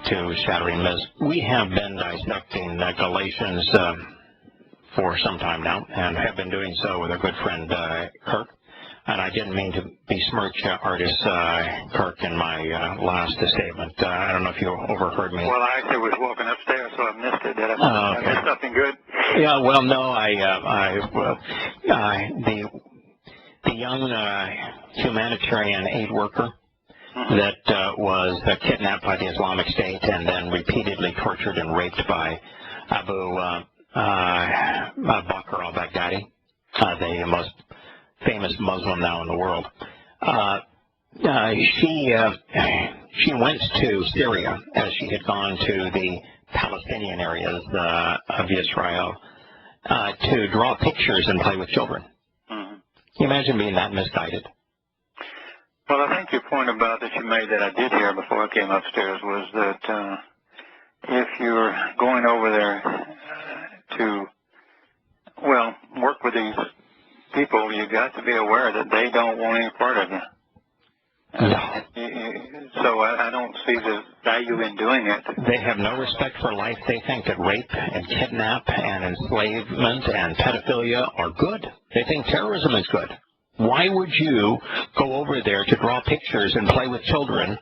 back to Shattering Myths. We have been dissecting Galatians for some time now, and have been doing so with our good friend Kirk. And I didn't mean to besmirch artist Kirk in my last statement. I don't know if you overheard me. Well, I actually was walking upstairs, so I missed it. Did I miss something good? Yeah, well, no, the young humanitarian aid worker that was kidnapped by the Islamic State and then repeatedly tortured and raped by Abu Bakr al-Baghdadi, the most famous Muslim now in the world. She went to Syria as she had gone to the Palestinian areas of Israel to draw pictures and play with children. Can you imagine being that misguided? Well, I think your point about that you made that I did hear before I came upstairs was that if you're going over there to, well, work with these people, you got to be aware that they don't want any part of you. So I don't see the value in doing it. They have no respect for life. They think that rape and kidnap and enslavement and pedophilia are good. They think terrorism is good. Why would you go over there to draw pictures and play with children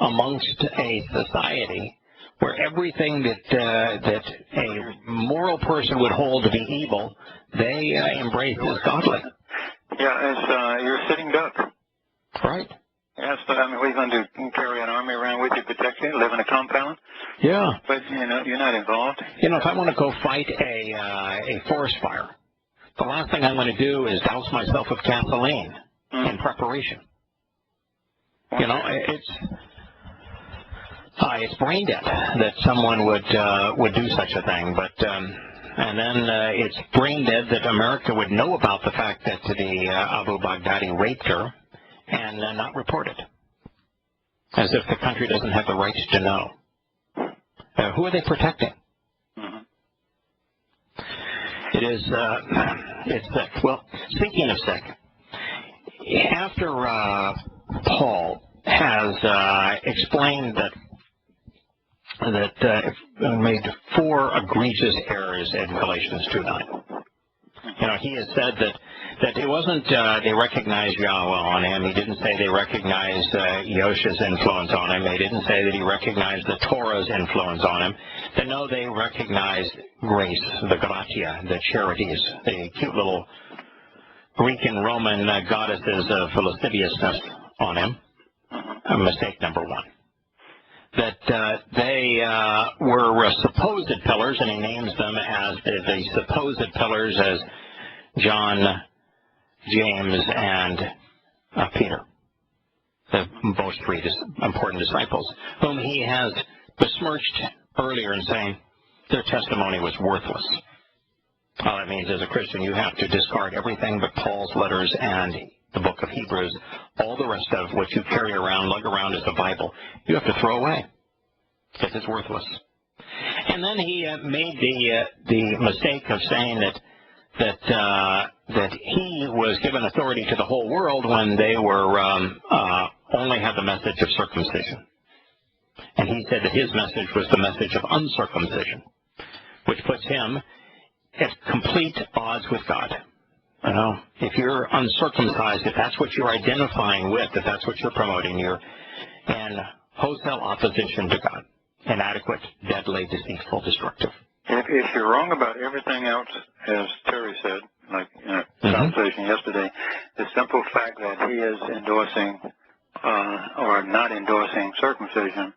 amongst a society where everything that a moral person would hold to be evil, they embrace as godly? Yeah, it's you're a sitting duck. Right. Yes, but I mean, what are you going to do? Carry an army around with you, protect you, live in a compound? Yeah. But you're not involved. You know, if I want to go fight a forest fire, the last thing I'm going to do is douse myself with gasoline in preparation. You know, it's brain dead that someone would do such a thing, but and then it's brain dead that America would know about the fact that the Abu Baghdadi raped her and not report it, as if the country doesn't have the rights to know. Who are they protecting? It is, it's sick. Well, speaking of sick, after Paul has explained that made 4 egregious errors in Galatians 2:9. You know, he has said that it wasn't they recognized Yahowah on him. He didn't say they recognized Yosha's influence on him. He didn't say that he recognized the Torah's influence on him. That no, they recognized grace, the gratia, the charities, the cute little Greek and Roman goddesses of lasciviousness on him. Mistake number 1. That they were supposed pillars, and he names them as the supposed pillars as John, James, and Peter, the most 3 important disciples, whom he has besmirched earlier in saying their testimony was worthless. All that means as a Christian you have to discard everything but Paul's letters and the book of Hebrews. All the rest of what you carry around, lug around as the Bible, you have to throw away because it's worthless. And then he made the mistake of saying that he was given authority to the whole world when they were only had the message of circumcision. And he said that his message was the message of uncircumcision, which puts him at complete odds with God. You know, if you're uncircumcised, if that's what you're identifying with, if that's what you're promoting, you're in wholesale opposition to God. Inadequate, deadly, deceitful, destructive. If you're wrong about everything else, as Terry said, like in a conversation yesterday, the simple fact that he is endorsing or not endorsing circumcision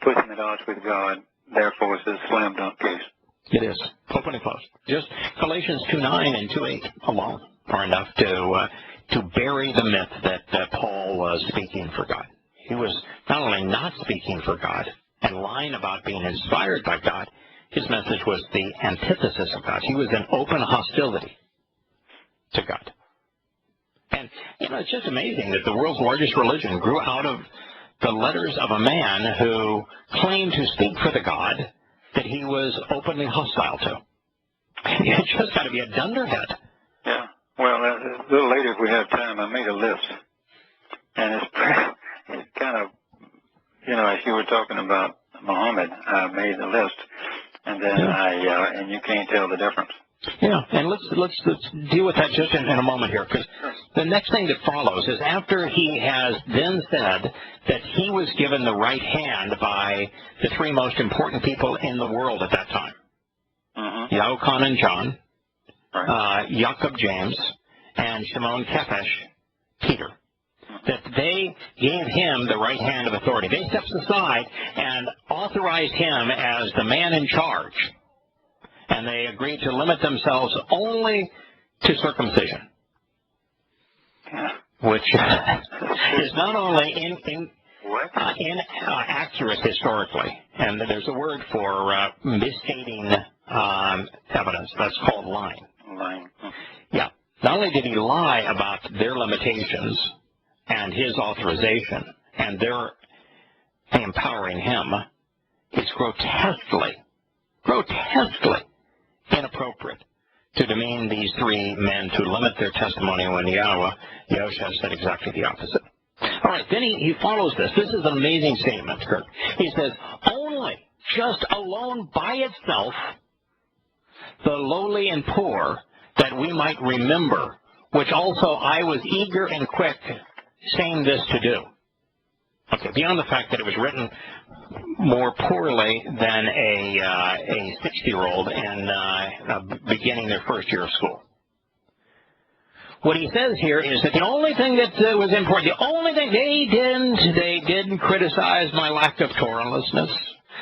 puts him at odds with God, therefore it's a slam dunk case. It is. Open and closed. Just Galatians 2:9 and 2:8 alone are enough to bury the myth that Paul was speaking for God. He was not only not speaking for God and lying about being inspired by God, his message was the antithesis of God. He was in open hostility to God. And, you know, it's just amazing that the world's largest religion grew out of the letters of a man who claimed to speak for the God that he was openly hostile to. You just got to be a dunderhead. Yeah. Well, a little later, if we have time, I made a list. And it's kind of, you know, as you were talking about Muhammad. I made the list, and then and you can't tell the difference. Yeah, and let's deal with that just in a moment here, because the next thing that follows is after he has then said that he was given the right hand by the three most important people in the world at that time, Yahowah and John, Jacob James, and Shimon Kephesh, Peter, that they gave him the right hand of authority. They stepped aside and authorized him as the man in charge. And they agreed to limit themselves only to circumcision, which is not only inaccurate historically, and there's a word for misstating evidence. That's called lying. Lying. Yeah. Not only did he lie about their limitations and his authorization and their empowering him, it's grotesquely inappropriate to demean these three men, to limit their testimony, when Yahushua said exactly the opposite. All right, then he follows this. This is an amazing statement, Kirk. He says, only, just alone by itself, the lowly and poor, that we might remember, which also I was eager and quick saying this to do. Okay, beyond the fact that it was written more poorly than a 60-year-old in beginning their first year of school. What he says here is that the only thing that was important, the only thing they didn't criticize my lack of Torahlessness.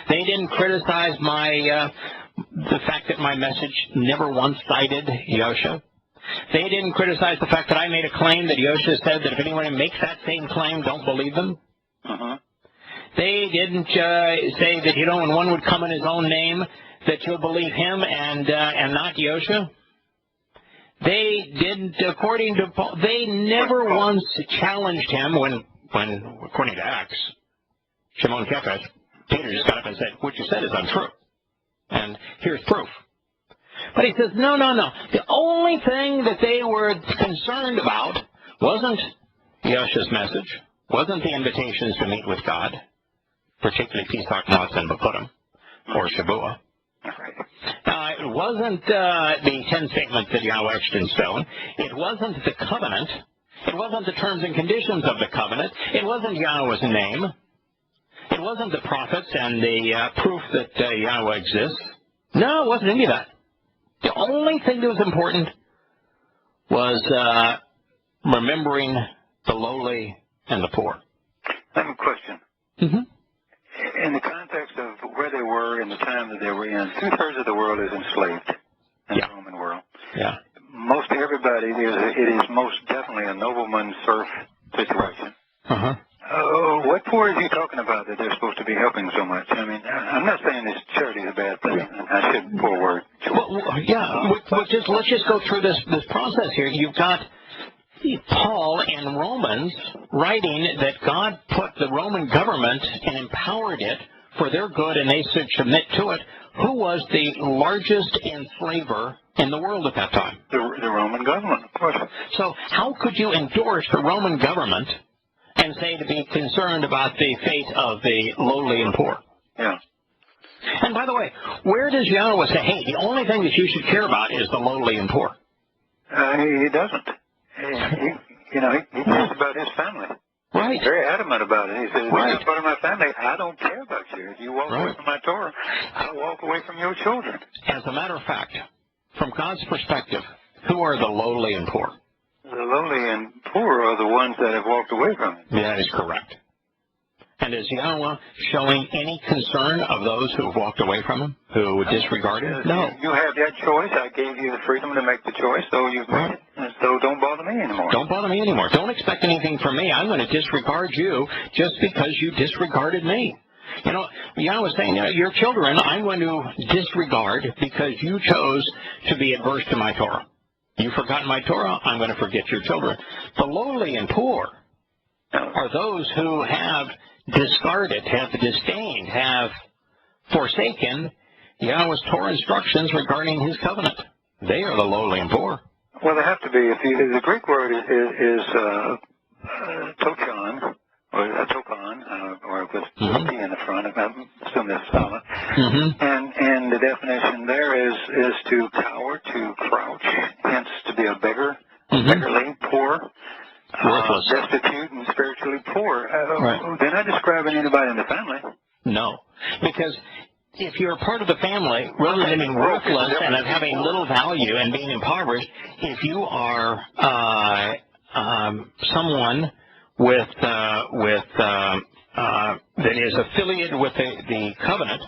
They didn't criticize the fact that my message never once cited Yahushua. They didn't criticize the fact that I made a claim that Yahushua said that if anyone makes that same claim, don't believe them. They didn't say that, when one would come in his own name, that you'll believe him and not Yahushua. They didn't, according to Paul, they never once challenged him when according to Acts, Shimon Kephesh, Peter just got up and said, what you said is untrue. And here's proof. But he says, no. The only thing that they were concerned about wasn't Yahushua's message, wasn't the invitations to meet with God, particularly Pesach, Matzah, and Bapurim, or Shavuah. It wasn't the 10 statements that Yahweh etched in stone. It wasn't the covenant. It wasn't the terms and conditions of the covenant. It wasn't Yahweh's name. It wasn't the prophets and the proof that Yahweh exists. No, it wasn't any of that. The only thing that was important was remembering the lowly and the poor. I have a question. In the context of where they were in the time that they were in, 2/3 of the world is enslaved in the Roman world. Yeah. Most everybody, it is most definitely a nobleman serf situation. What poor is he talking about that they're supposed to be helping so much? I mean, I'm not saying this charity is a bad thing. I should poor word. Let's just go through this process here. You've got Paul in Romans writing that God put the Roman government and empowered it for their good, and they should submit to it. Who was the largest enslaver in the world at that time? The Roman government, of course. So how could you endorse the Roman government and say to be concerned about the fate of the lowly and poor? Yeah. And by the way, where does Yahweh say, hey, the only thing that you should care about is the lowly and poor? He doesn't. He cares about his family. Right. He's very adamant about it. He says, if you're not part of my family, I don't care about you. If you walk away from my Torah, I'll walk away from your children. As a matter of fact, from God's perspective, who are the lowly and poor? The lowly and poor are the ones that have walked away from it. That is correct. And is Yahweh showing any concern of those who have walked away from him, who disregard him? No. You have that choice. I gave you the freedom to make the choice, so you've made it. And so don't bother me anymore. Don't bother me anymore. Don't expect anything from me. I'm going to disregard you just because you disregarded me. Yahweh is saying, your children, I'm going to disregard because you chose to be adverse to my Torah. You've forgotten my Torah, I'm going to forget your children. The lowly and poor are those who have discarded, have disdained, have forsaken Yahweh's Torah instructions regarding his covenant. They are the lowly and poor. Well, they have to be. The Greek word is tochon, or a tokan, or with a T in the front. I assume that's silent. And the definition there is to cower, to crouch, hence to be a beggar, beggarly, poor, destitute, and spiritually poor. They're not describing anybody in the family. No, because if you're a part of the family, rather than being worthless and of having little value and being impoverished, if you are someone that is affiliated with the covenant,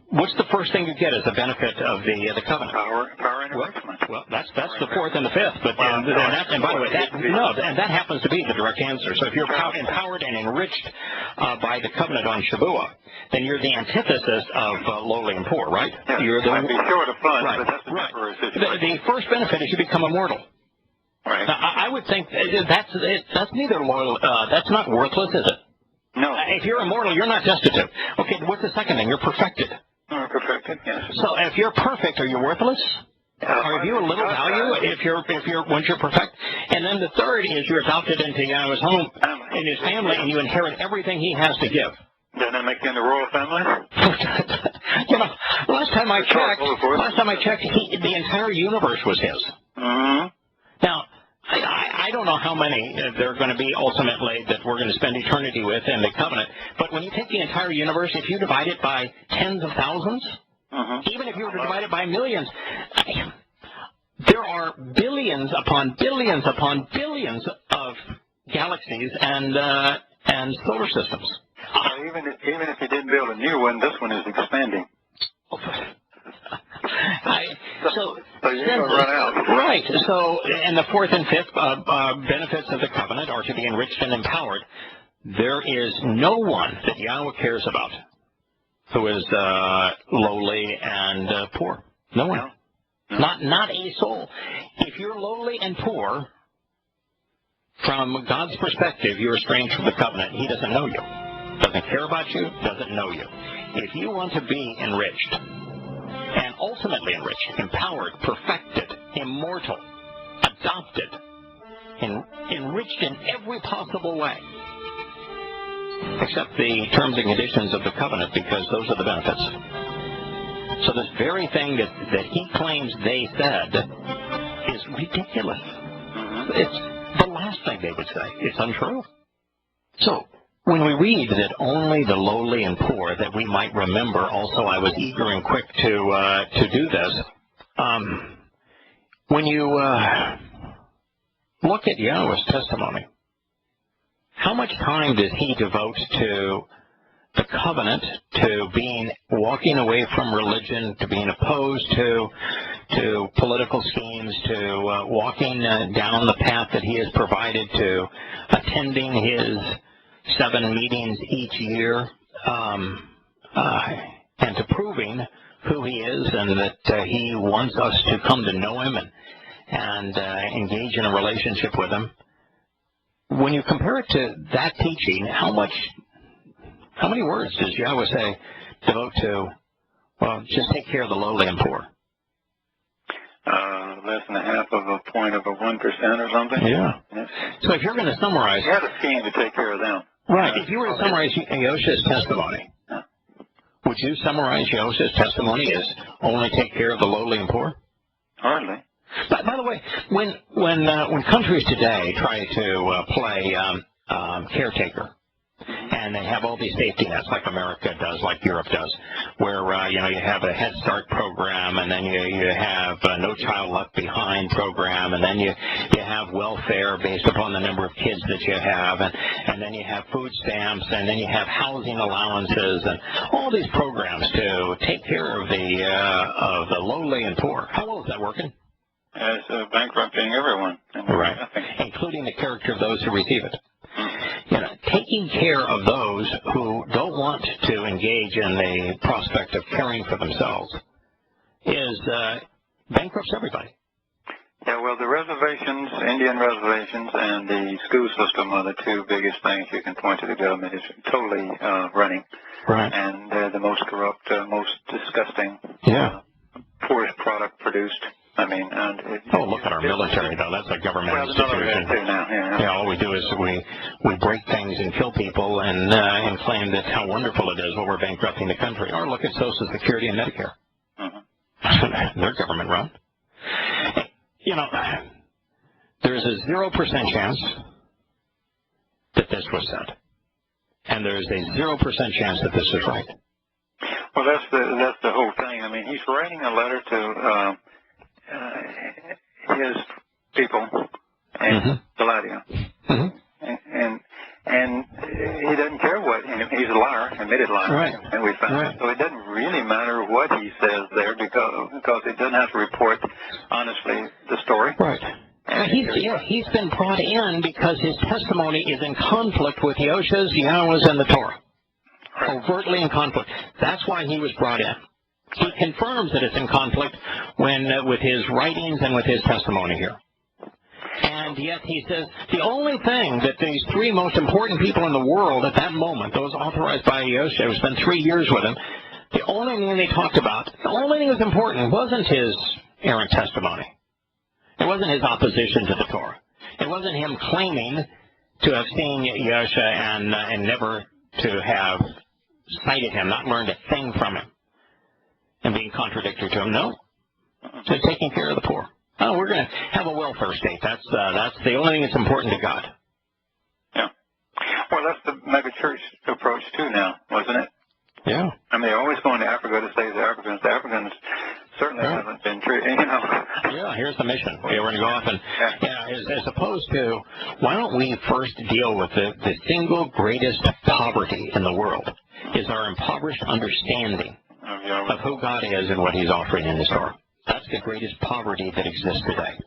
what's the first thing you get as a benefit of the covenant? Power and enrichment. Well, that's the fourth and the fifth. But and by the way, that happens to be the direct answer. So if you're empowered and enriched by the covenant on Shavuah, then you're the antithesis of lowly and poor, right? Yes, you're the might be short of funds, right, but that's a temporary situation. The first benefit is you become immortal. Right. Now, I would think that's neither loyal. That's not worthless, is it? No. If you're immortal, you're not destitute. Okay, what's the second thing? You're perfected. Perfected, yes. So if you're perfect, are you worthless? Are you a little value once you're perfect? And then the third is you're adopted into Yahowah's home, in his family, and you inherit everything he has to give. Doesn't that make you in the royal family? Last time I checked, the entire universe was his. Now, I don't know how many there are going to be ultimately that we're going to spend eternity with in the covenant, but when you take the entire universe, if you divide it by tens of thousands, even if you were to divide it by millions, there are billions upon billions upon billions of galaxies and solar systems. Even if you didn't build a new one, this one is expanding. So you're going to run out. Right. So, and the fourth and fifth benefits of the covenant are to be enriched and empowered. There is no one that Yahowah cares about who is lowly and poor. No one. No. Not a soul. If you're lowly and poor, from God's perspective, you're estranged from the covenant. He doesn't know you. Doesn't care about you. Doesn't know you. If you want to be enriched, and ultimately enriched, empowered, perfected, immortal, adopted, enriched in every possible way, except the terms and conditions of the covenant, because those are the benefits. So this very thing that he claims they said is ridiculous. It's the last thing they would say. It's untrue. So when we read that only the lowly and poor, that we might remember, also I was eager and quick to do this, when you look at Yahowah's testimony, how much time does he devote to the covenant, to walking away from religion, to being opposed to political schemes, to walking down the path that he has provided, to attending his 7 meetings each year, and to proving who he is and that he wants us to come to know him and engage in a relationship with him. When you compare it to that teaching, how many words does Yahowah say devote to, well, just take care of the lowly and poor? Less than a half of a point of a 1% or something. Yeah. So if you're going to summarize, you had a scheme to take care of them. Right. If you were to summarize Yahowah's testimony, would you summarize Yahowah's testimony as only take care of the lowly and poor? Hardly. But by the way, when countries today try to play caretaker, and they have all these safety nets like America does, like Europe does, where you have a Head Start program, and then you have No Child Left Behind program, and then you have welfare based upon the number of kids that you have, and then you have food stamps, and then you have housing allowances, and all these programs to take care of the lowly and poor. How well is that working? It's bankrupting everyone. Right, including the character of those who receive it. Taking care of those who don't want to engage in the prospect of caring for themselves is bankrupts everybody. Yeah, well, the reservations, Indian reservations, and the school system are the two biggest things you can point to the government is totally running. Right. And they're the most corrupt, most disgusting, yeah. Poorest product produced. I mean, look at our military, though. That's a government institution. Too now, yeah, all we do is we break things and kill people and claim that how wonderful it is while we're bankrupting the country. Or look at Social Security and Medicare. They're government run. You know, there's a 0% chance that this was said, and there's a 0% chance that this is right. Well, that's the whole thing. I mean, he's writing a letter to his people in Galatia, and he doesn't care what. He's a liar, admitted liar, right. And we found so it doesn't really matter what he says there because it doesn't have to report honestly the story. Right. He's been brought in because his testimony is in conflict with Yahowah's, Yahowah's, and the Torah. Right. Overtly in conflict. That's why he was brought in. He confirms that it's in conflict with his writings and with his testimony here. And yet he says the only thing that these three most important people in the world at that moment, those authorized by Yahowah, who spent 3 years with him, the only thing they talked about, the only thing that was important wasn't his errant testimony. It wasn't his opposition to the Torah. It wasn't him claiming to have seen Yahowah and never to have cited him, not learned a thing from him, and being contradictory to him. No. It's taking care of the poor. Oh, we're going to have a welfare state. That's the only thing that's important to God. Yeah. Well, that's the mega church approach too now, wasn't it? Yeah. I mean, they're always going to Africa to save the Africans. The Africans certainly haven't been true, you know. Yeah, here's the mission. We're going to go off and, as opposed to, why don't we first deal with the single greatest poverty in the world is our impoverished understanding of who God is and what He's offering in His Torah. That's the greatest poverty that exists today.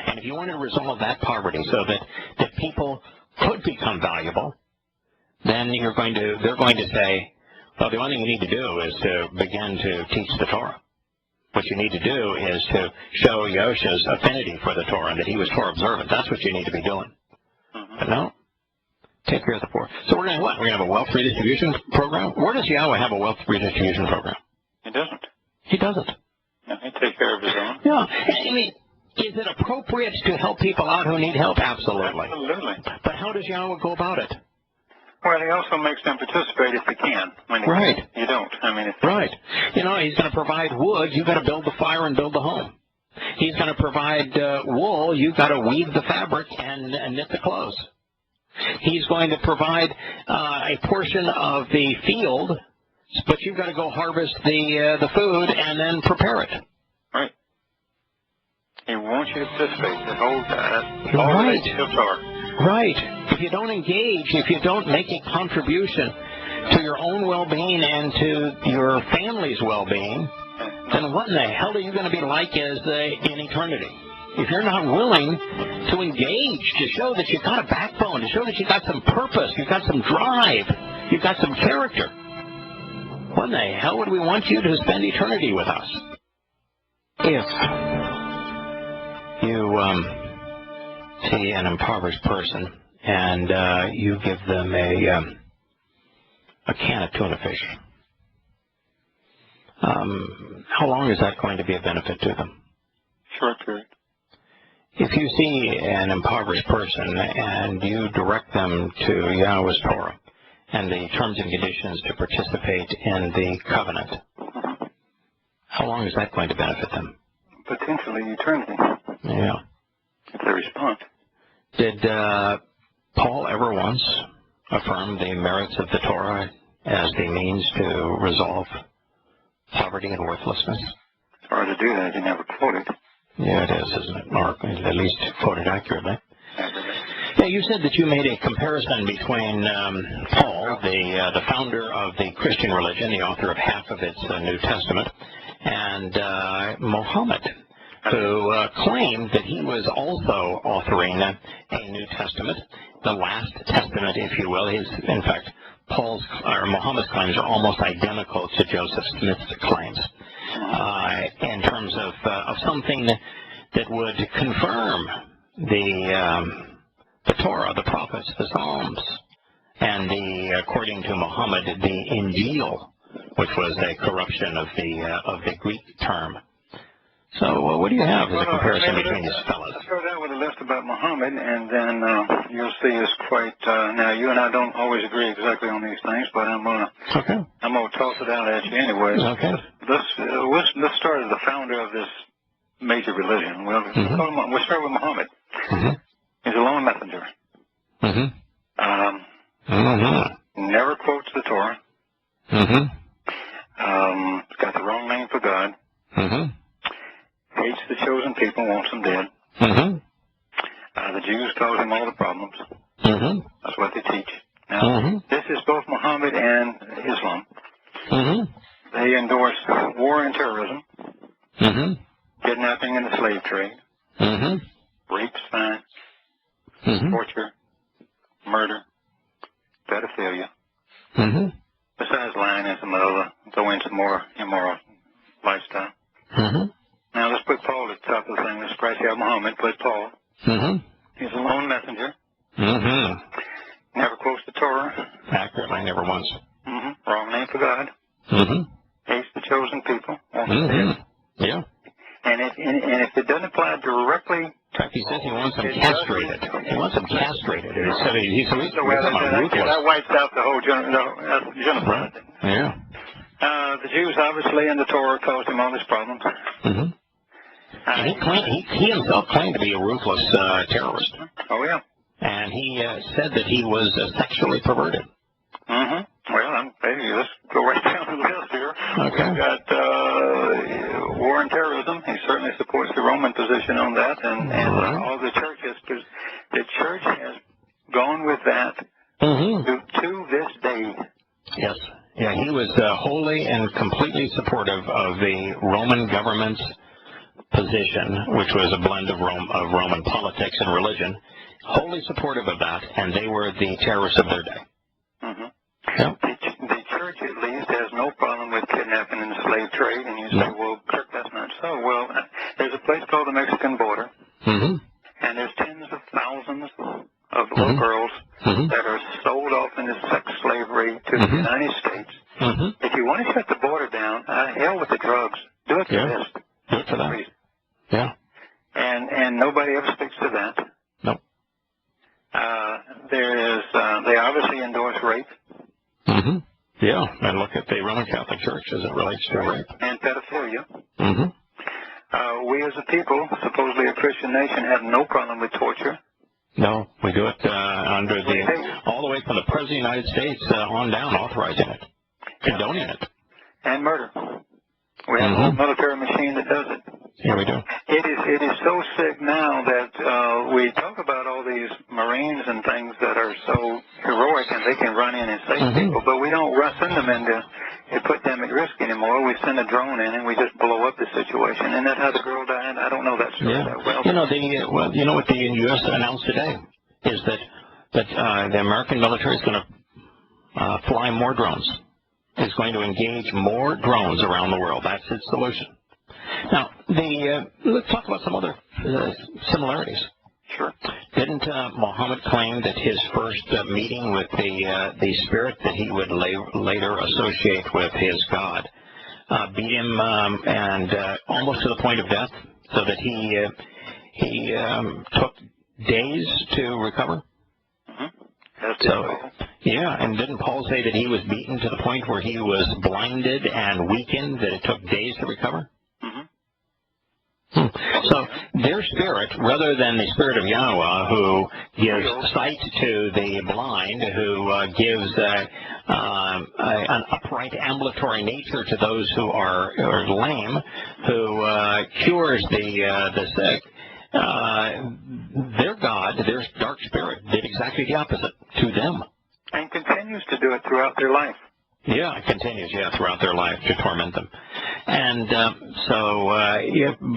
And if you want to resolve that poverty so that people could become valuable, then they're going to say, well, the only thing you need to do is to begin to teach the Torah. What you need to do is to show Yahowah's affinity for the Torah and that he was Torah observant. That's what you need to be doing. But no, take care of the poor. So we're going to what? We're going to have a wealth redistribution program? Where does Yahowah have a wealth redistribution program? He doesn't. He doesn't. No, he takes care of his own. Yeah. I mean, is it appropriate to help people out who need help? Absolutely. Absolutely. But how does Yahowah go about it? Well, he also makes them participate if they can. When you don't. I mean, right. You know, he's going to provide wood. You've got to build the fire and build the home. He's going to provide wool. You've got to weave the fabric and knit the clothes. He's going to provide a portion of the field, but you've got to go harvest the food and then prepare it. Right. He wants you to participate. The whole right. Right. If you don't engage, if you don't make a contribution to your own well-being and to your family's well-being, then what in the hell are you going to be like in eternity? If you're not willing to engage, to show that you've got a backbone, to show that you've got some purpose, you've got some drive, you've got some character, what in the hell would we want you to spend eternity with us? If you see an impoverished person and you give them a can of tuna fish, how long is that going to be a benefit to them? Short period. If you see an impoverished person and you direct them to Yahowah's Torah and the terms and conditions to participate in the covenant, how long is that going to benefit them? Potentially eternity. Yeah. If they respond. Did Paul ever once affirm the merits of the Torah as the means to resolve poverty and worthlessness? It's hard to do that. You never quoted. Yeah, it is, isn't it? Or at least quoted accurately. Yeah, you said that you made a comparison between Paul, the founder of the Christian religion, the author of half of its New Testament, and Muhammad, who claimed that he was also authoring a New Testament, the last testament, if you will. In fact, Muhammad's claims are almost identical to Joseph Smith's claims in terms of something that would confirm the Torah, the prophets, the Psalms, and according to Muhammad, the Injil, which was a corruption of the Greek term. So what do you have as a comparison between these fellows? Let's start out with a list about Muhammad, and then you'll see it's quite. Now, you and I don't always agree exactly on these things, but I'm gonna toss it out at you anyways. Okay. Let's start as the founder of this major religion. We'll start with Muhammad. Mm-hmm. He's a lone messenger. Mm-hmm. Never quotes the Torah. Mm-hmm. Got the wrong name for God. Mm-hmm. Hates the chosen people, wants them dead. Mm-hmm. The Jews cause him all the problems. Mm-hmm. That's what they teach. Now, this is both Muhammad and Islam. Mm-hmm. They endorse war and terrorism, Mm-hmm. kidnapping and the slave trade, Mm-hmm. rape, fine, Mm-hmm. torture, murder, pedophilia. Mm-hmm. Besides lying and some other, go into more immoral lifestyle. Mm-hmm. Now let's put Paul at the top of the thing. Let's scratch out Muhammad, put Paul. Mm-hmm. He's a lone messenger. Mm-hmm. Never quotes the Torah. Accurately, never once. Mm-hmm. Wrong name for God. Mm-hmm. Hates the chosen people. Wants them dead. Yeah. And if it doesn't apply directly. In fact, he says he wants them castrated. He wants them castrated. He said he's ruthless. That wipes out the whole genocide. Yeah. The Jews, obviously, in the Torah caused him all these problems. Mm-hmm. He himself claimed to be a ruthless terrorist. Oh, yeah. And he said that he was sexually perverted. Mm-hmm. Well, let's go right down the list here. Okay. We've got war and terrorism. He certainly supports the Roman position on that, and all the churches, because the church has gone with that to this day. Yes. Yeah, he was wholly and completely supportive of the Roman government's position, which was a blend of Roman politics and religion, wholly supportive of that, and they were the terrorists of their day. Mm-hmm. Yep. The church, at least, has no problem with kidnapping and the slave trade, and you say, well, Kirk, that's not so. Well, there's a place called the Mexican border, and there's tens of thousands of little girls that are sold off into sex slavery to the United States. If you want to shut the border down, hell with the drugs. Do it for this. Do it for that. Yeah. And nobody ever sticks to that. Nope. They obviously endorse rape. Yeah, and look at the Roman Catholic Church as it relates to rape. And pedophilia. We as a people, supposedly a Christian nation, have no problem with torture. No, we do it under all the way from the President of the United States on down, authorizing it, condoning it. And murder. We have a whole military machine that does it. Yeah, we do. It is so sick now that we talk about all these Marines and things that are so heroic and they can run in and save people, but we don't send them in to put them at risk anymore. We send a drone in and we just blow up the situation. And that's how the girl died. I don't know that story that well. You know what the U.S. announced today is that the American military is going to fly more drones. Is going to engage more drones around the world. That's its solution. Now, let's talk about some other similarities. Sure. Didn't Muhammad claim that his first meeting with the spirit that he would later associate with his God beat him and almost to the point of death, so that he took days to recover? So, yeah, and didn't Paul say that he was beaten to the point where he was blinded and weakened, that it took days to recover? So their spirit, rather than the spirit of Yahowah, who gives sight to the blind, who gives an upright ambulatory nature to those who are lame, who cures the sick, their God, their dark spirit, did exactly the opposite to them. And continues to do it throughout their life. Yeah, it continues, throughout their life to torment them. And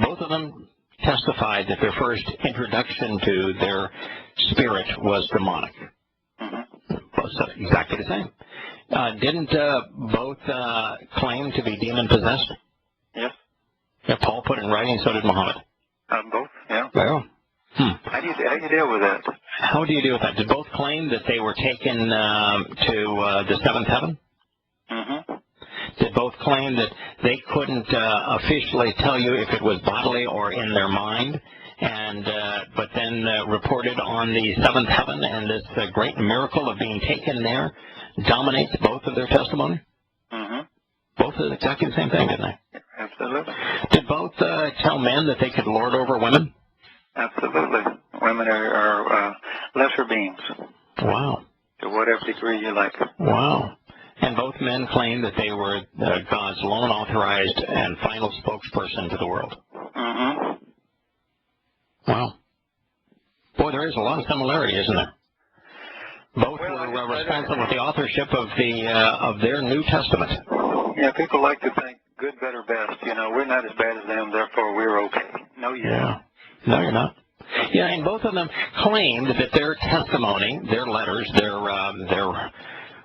both of them testified that their first introduction to their spirit was demonic. Both said exactly the same. Didn't both claim to be demon-possessed? Yes. Yeah, Paul put it in writing, so did Muhammad. Both, yeah. Well, How do you deal with that? How do you deal with that? Did both claim that they were taken to the seventh heaven? Did both claim that they couldn't officially tell you if it was bodily or in their mind, and but then reported on the seventh heaven, and this great miracle of being taken there dominates both of their testimony? Mm-hmm. Both did exactly the same thing, didn't they? Absolutely. Did both tell men that they could lord over women? Absolutely. Women are lesser beings. Wow. To whatever degree you like. Wow. And both men claimed that they were God's lone authorized and final spokesperson to the world. Mm-hmm. Wow. Boy, there is a lot of similarity, isn't there? Both were responsible with the authorship of their New Testament. Yeah, people like to think good, better, best. You know, we're not as bad as them, therefore we're okay. No, you're not. No, you're not. Yeah, and both of them claimed that their testimony, their letters, their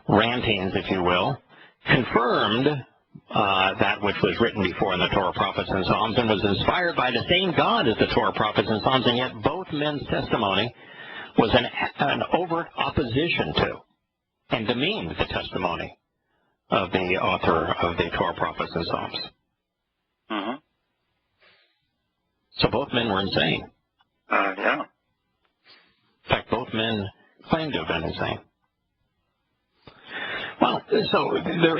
rantings, if you will, confirmed that which was written before in the Torah, prophets, and Psalms, and was inspired by the same God as the Torah, prophets, and Psalms, and yet both men's testimony was an overt opposition to and demeaned the testimony of the author of the Torah, prophets, and Psalms. Mm-hmm. So both men were insane. Yeah. In fact, both men claimed to have been insane. Well, so there,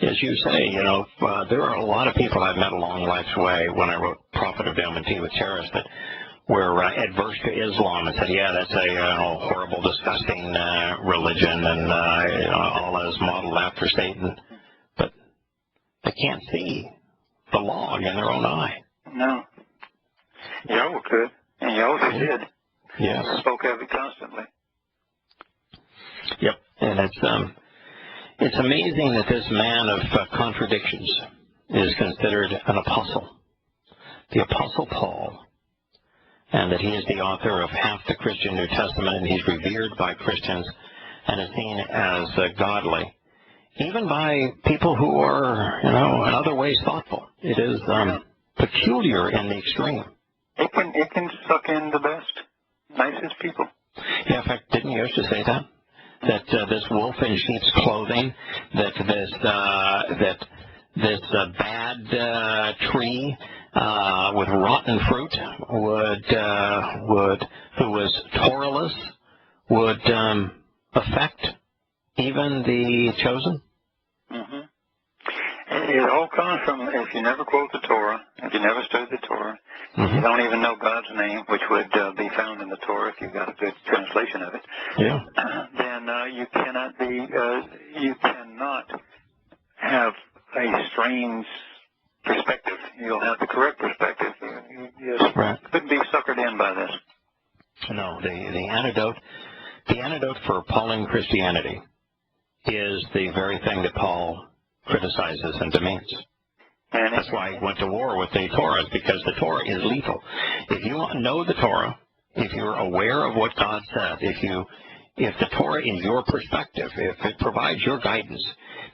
as you say, you know, there are a lot of people I've met along life's way when I wrote Prophet of Enmity with Terrorists that were adverse to Islam and said, yeah, that's a horrible, disgusting religion, and Allah is modeled after Satan. But they can't see the log in their own eye. No. Yahowah could, and Yahowah did. Yes. Spoke of it constantly. Yep. And it's amazing that this man of contradictions is considered an apostle, the Apostle Paul, and that he is the author of half the Christian New Testament, and he's revered by Christians and is seen as godly, even by people who are, in other ways thoughtful. It is peculiar in the extreme. It can suck in the best, nicest people. Yeah, in fact, didn't you used to say that? That this wolf in sheep's clothing, that this bad tree with rotten fruit who was Torahless, would affect even the chosen? Mm-hmm. It all comes from, if you never quote the Torah, if you never study the Torah, mm-hmm. you don't even know God's name, which would be found in the Torah if you've got a good translation of it. Yeah. Then you cannot have a strange perspective. You'll have the correct perspective. You just couldn't be suckered in by this. No, the antidote for Pauline Christianity is the very thing that Paul criticizes and demeans. And that's why he went to war with the Torah, because the Torah is lethal. If you know the Torah, if you're aware of what God said, if the Torah is your perspective, if it provides your guidance,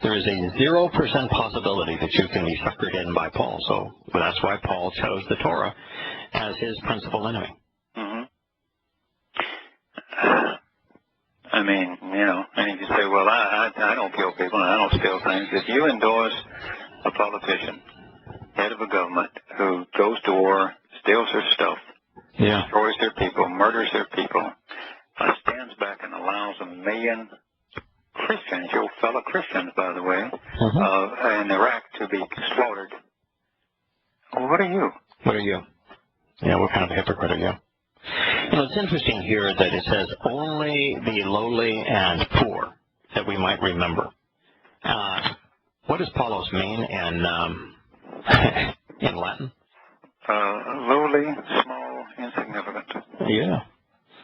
there is a 0% possibility that you can be suckered in by Paul. So that's why Paul chose the Torah as his principal enemy. Mm-hmm. I mean, and you say, well, I don't kill people and I don't steal things. If you endorse a politician, head of a government, who goes to war, steals their stuff, destroys their people, murders their people, stands back and allows 1 million Christians, your fellow Christians, by the way, in Iraq to be slaughtered, well, what are you? What are you? Yeah, what kind of a hypocrite are you? It's interesting here that it says only the lowly and poor, that we might remember. What does Paulos mean in Latin? Lowly, small, insignificant. Yeah.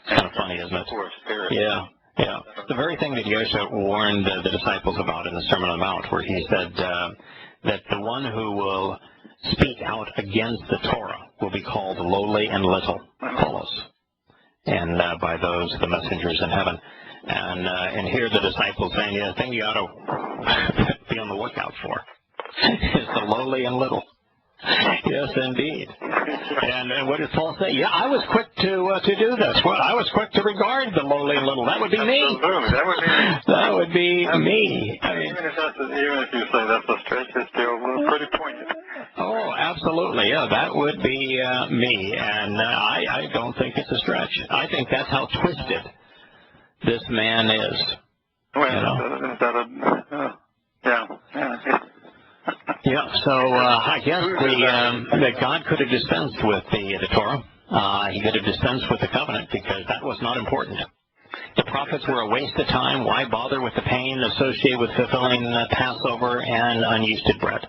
It's kind of funny, isn't it? Poor spirit. Yeah. Yeah. The very thing that Yosha warned the disciples about in the Sermon on the Mount, where he said that the one who will speak out against the Torah will be called lowly and little, Paulos, and by those, the messengers in heaven. And here the disciples saying, the thing you ought to be on the lookout for is the lowly and little. Yes, indeed. And what did Paul say? Yeah, I was quick to do this. Well, I was quick to regard the lowly and little. That would be me. Absolutely, that would be me. That would be me. I mean, even if you say that's a stretch, it's still pretty poignant. oh, absolutely. Yeah, that would be me. And I don't think it's a stretch. I think that's how twisted this man is. Well, you know? Yeah. Yeah, so I guess that God could have dispensed with the Torah. He could have dispensed with the covenant because that was not important. The prophets were a waste of time. Why bother with the pain associated with fulfilling Passover and unyeasted bread?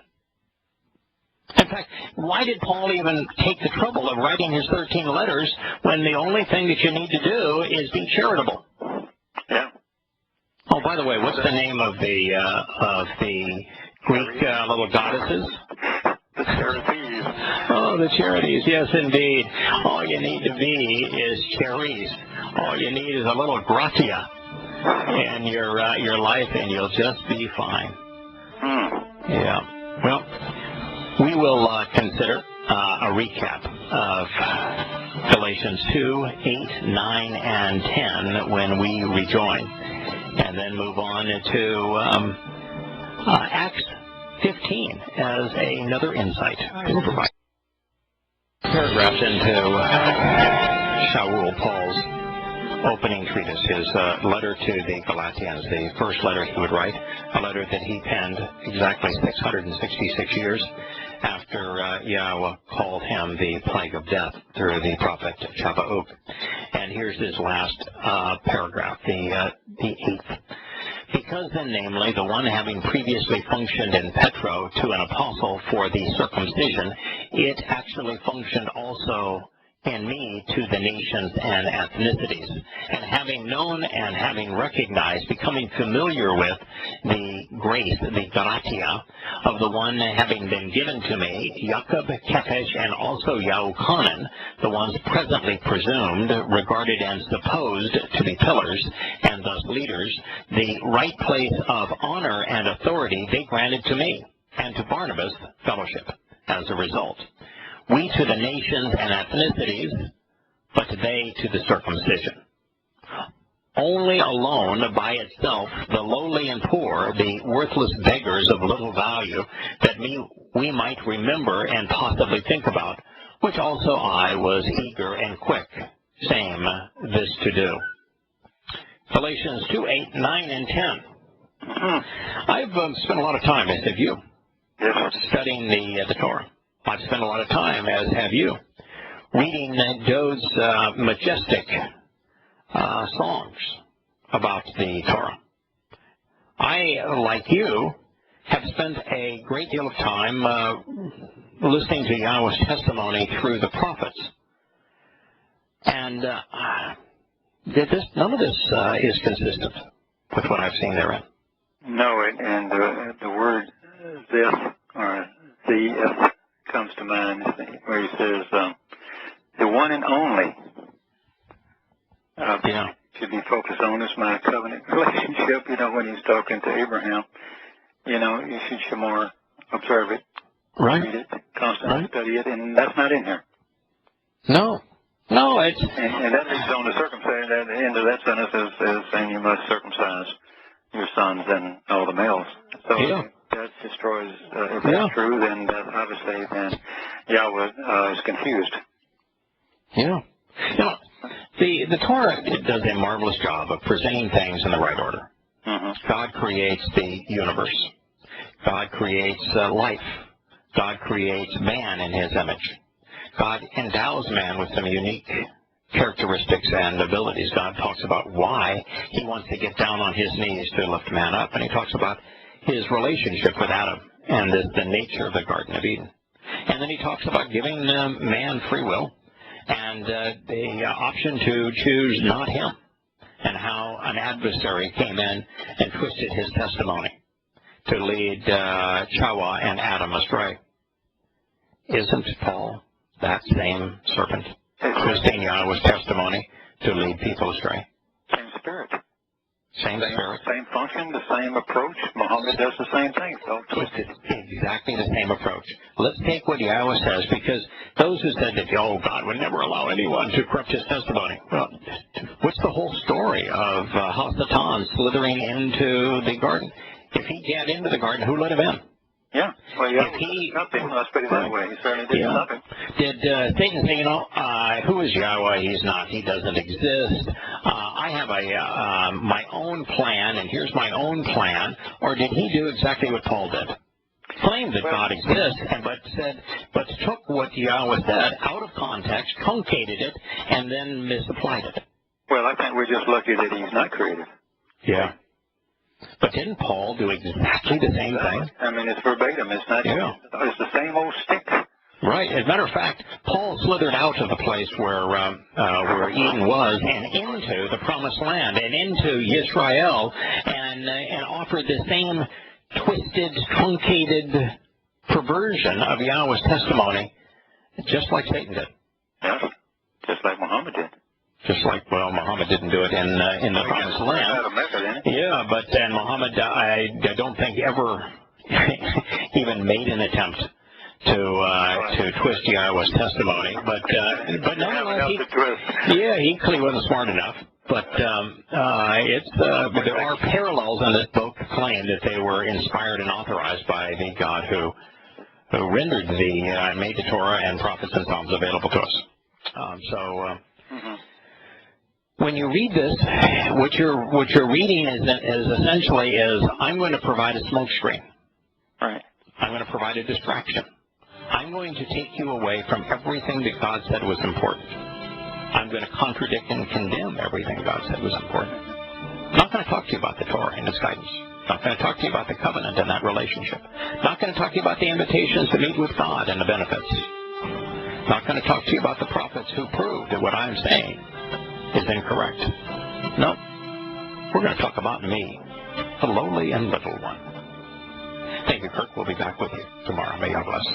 In fact, why did Paul even take the trouble of writing his 13 letters when the only thing that you need to do is be charitable? Yeah. Oh, by the way, what's the name of the Greek little goddesses? The charities. Oh, the charities, yes, indeed. All you need to be is charis. All you need is a little gratia in your life, and you'll just be fine. Yeah. Well, we will consider a recap of Galatians 2, 8, 9, and 10 when we rejoin, and then move on to Acts 15 as another insight to provide. Paragraphs into Shaul, Paul's opening treatise, his letter to the Galatians, the first letter he would write, a letter that he penned exactly 666 years after Yahowah called him the plague of death through the prophet Habakkuk. And here's his last paragraph, the 8th. Because then, namely, the one having previously functioned in Petro to an apostle for the circumcision, it actually functioned also in me to the nations and ethnicities. And having known and having recognized, becoming familiar with the grace, the gratia, of the one having been given to me, Jacob, Kepesh, and also Yahuchanan, the ones presently presumed, regarded and supposed to be pillars, and thus leaders, the right place of honor and authority they granted to me, and to Barnabas, fellowship, as a result. We to the nations and ethnicities, but they to the circumcision. Only alone by itself, the lowly and poor, the worthless beggars of little value, that we might remember and possibly think about, which also I was eager and quick, same this to do. Galatians 2, 8, 9, and 10. I've spent a lot of time, as have you, studying the Torah. I've spent a lot of time, as have you, reading Dode's majestic songs about the Torah. I, like you, have spent a great deal of time listening to Yahowah's testimony through the prophets. And none of this is consistent with what I've seen therein. No, and the word this, or the comes to mind, where he says, the one and only should be focused on is my covenant relationship. When he's talking to Abraham, you should more observe it, read it, constantly study it, and that's not in here. No, it's... And that leads on to circumcision. At the end of that sentence is saying you must circumcise your sons and all the males. So that destroys, if that's true, then obviously then Yahowah is confused. Yeah. The Torah does a marvelous job of presenting things in the right order. God creates the universe. God creates life. God creates man in his image. God endows man with some unique characteristics and abilities. God talks about why he wants to get down on his knees to lift man up, and he talks about his relationship with Adam and the nature of the Garden of Eden. And then he talks about giving man free will and the option to choose not him, and how an adversary came in and twisted his testimony to lead Yahowah and Adam astray. Isn't Paul that same serpent, twisting Yahowah's testimony to lead people astray? Same spirit. Same spirit. Same function, the same approach. Muhammad does the same thing. Don't twist it. Exactly the same approach. Let's take what Yahowah says, because those who said that, oh, God would never allow anyone to corrupt his testimony. Well, what's the whole story of Hasatan slithering into the garden? If he got into the garden, who let him in? Yeah. Well, If he, let's put it that way. He certainly did nothing. Did Satan say, who is Yahowah? He's not. He doesn't exist. I have my own plan, and here's my own plan. Or did he do exactly what Paul did? Claimed that God exists, but took what Yahowah said out of context, truncated it, and then misapplied it. Well, I think we're just lucky that he's not creative. Yeah. But didn't Paul do exactly the same thing? I mean, it's verbatim. It's not. Yeah. It's the same old stick. Right. As a matter of fact, Paul slithered out of the place where Eden was and into the Promised Land and into Israel and offered the same twisted, truncated perversion of Yahowah's testimony, just like Satan did. Yes. Just like Muhammad did. Just like, well, Muhammad didn't do it in the Promised Land. Yeah, but then Muhammad, I don't think ever even made an attempt to twist Yahowah's testimony. But nonetheless, he clearly wasn't smart enough. But there are parallels in this book that claim that they were inspired and authorized by the God who rendered made the Torah and prophets and Psalms available to us. When you read this, what you're reading is essentially I'm going to provide a smoke screen. Right. I'm going to provide a distraction. I'm going to take you away from everything that God said was important. I'm going to contradict and condemn everything God said was important. I'm not going to talk to you about the Torah and its guidance. I'm not going to talk to you about the covenant and that relationship. I'm not going to talk to you about the invitations to meet with God and the benefits. I'm not going to talk to you about the prophets who proved that what I'm saying is incorrect. No. We're going to talk about me, the lowly and little one. Thank you, Kirk. We'll be back with you tomorrow. May God bless.